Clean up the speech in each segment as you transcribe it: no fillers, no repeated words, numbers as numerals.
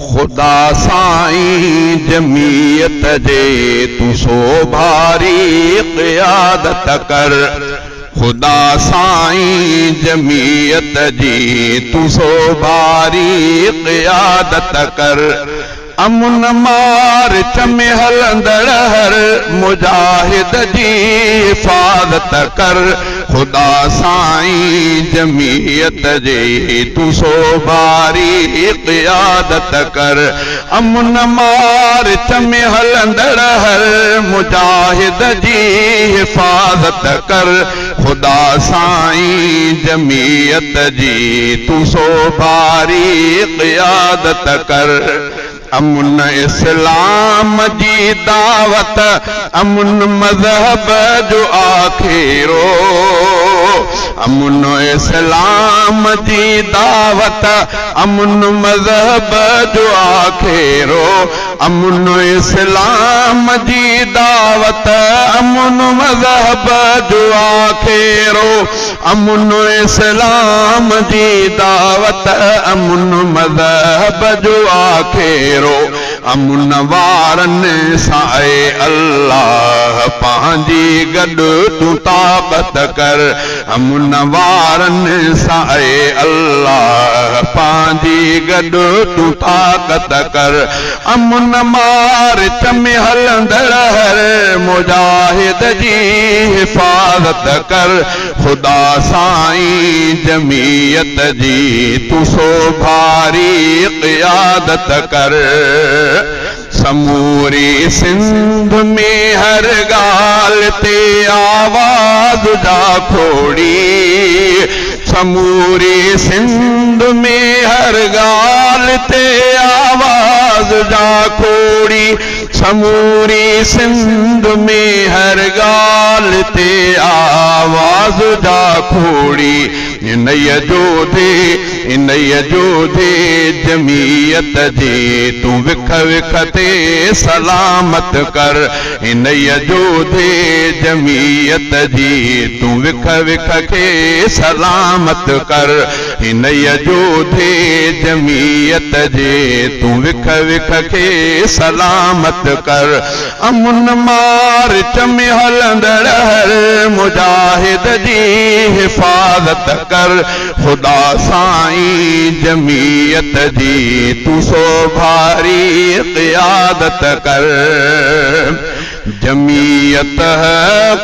खुदा साईं जमीयत जे तू सो भारी क़ियादत कर। खुदा साईं जमीयत जी तू सो भारी क़ियादत कर। अमुन मार्च में हलंदड़ हर मुजाहिद जी हिफाज़त कर। खुदा साईं जमीयत जी तू सो भारी क़ियादत कर। अमुन मार्च में हलंदड़ हर मुजाहिद जी हिफाज़त कर। खुदा साईं जमीयत जी तू सो भारी क़ियादत कर। अमुन इस्लाम जी दावत अमुन मज़हब जो आखिरो। अमुन इस्लाम जी दावत अमुन मज़हब जो आखिरो। अमुन इस्लाम जी दावत अमुन मज़हब जो आखिरो। अमुन इस्लाम जी दावत अमुन मज़हब जो आखिरो। अमुन वारनि सां अल्लाह पंहिंजी गॾु तूं ताक़त कर। अमुन वारनि सां अल्लाह पंहिंजी गॾु तूं ताक़त कर। अमुन मार्च में हलंदड़ हर मुजाहिद जी हिफाज़त कर। खुदा साईं जमीयत जी तू सो भारी क़ियादत कर। समूरी सिंध में हर गाल ते आवाज़ जा खोड़ी। समूरी सिंध में हर गाल ते आवाज़ जा खोड़ी। समूरी सिंध में हर गाल ते आवाज़ जा खोड़ी। इनय जोधे जमीयत जी तू विख विख ते सलामत कर। इनय जोधे जमीयत जी तू विख विख के सलामत कर। इनय जोधे जमीयत जी तू विख विख के सलामत कर। अमुन मार्च में हलंदड़ हर मुजाहिद जी हिफाज़त कर। खुदा साईं जमीयत जी तू सो भारी क़ियादत कर। जमीयत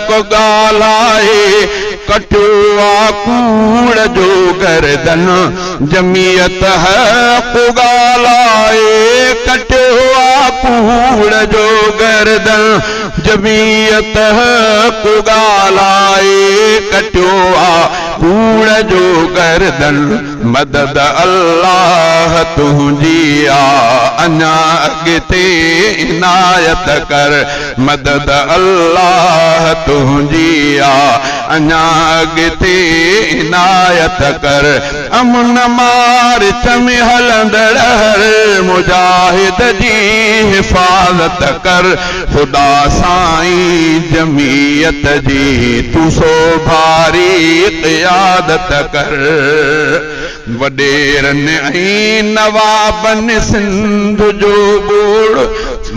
को गालाए कटुआ कूड़ जो गर्दन। जमीयत को गालाए कटुआ कूड़ जो गर्दन। जमीयत को गालाए कटुआ कूड़ जो गर्दन। मदद अल्लाह तुंहिंजी आ अञा अॻिते इनायत कर। मदद अल्लाह तुंहिंजी आ अञा अॻिते इनायत कर। अमुन मार्च में हलंदड़ हर मुजाहिद जी हिफाज़त कर। खुदा साईं जमीयत जी तू सो भारी क़ियादत कर। वडेरन ऐं नवाबन सिंध जो बोड़।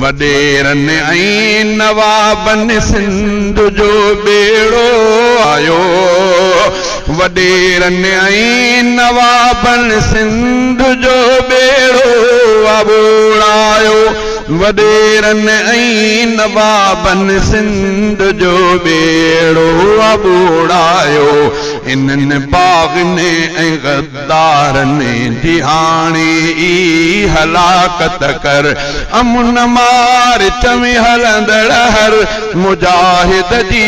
वडेरन ऐं नवाबन सिंध जो बेड़ो आयो। वडेरन ऐं नवाबन सिंध जो बेड़ो अबोड़ायो। वडेरन ऐं नवाबन सिंध जो बेड़ो अबोड़ायो। इन्हनि बाग़नि ऐं गद्दारनि जी हाणे ई हलाकत कर। अमुन मार्च में हलंदड़ हर मुजाहिद जी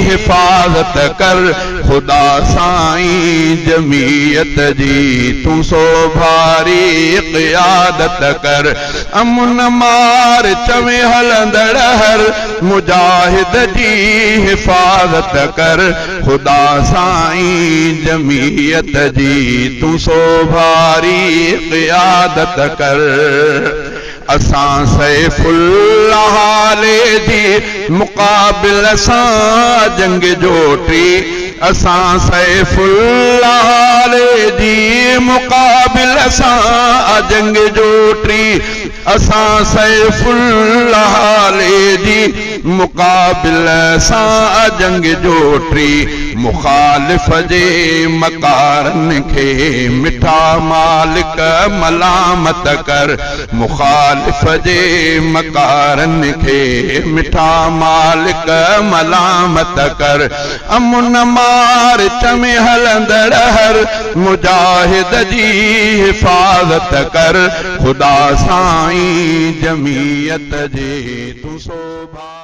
हिफाज़त कर। खुदा साईं जमीयत जी तू सो भारी क़ियादत कर। अमुन मार्च में हलंदड़ हर मुजाहिद जी हिफाज़त कर। खुदा साईं जमीयत जी तू सो भारी क़ियादत कर। असां सैफुल्लाह जी मुक़ाबिल सां जंग जोटी। असां सैफुल्लाह जी मुक़ाबिल असां जंग जो टी असां सैफुल्लाह जी मुक़ाबिल असां जंग जो टी मुखालिफ़ जे मकारन खे मिठा मालिक मलामत कर मुखालिफ़ जे मकारन खे मिठा मालिक मलामत कर अमुन मार्च में हलंदड़ हर मुजाहिद जी हिफ़ाज़त कर खुदा साईं जमीयत जे तूं सोभा।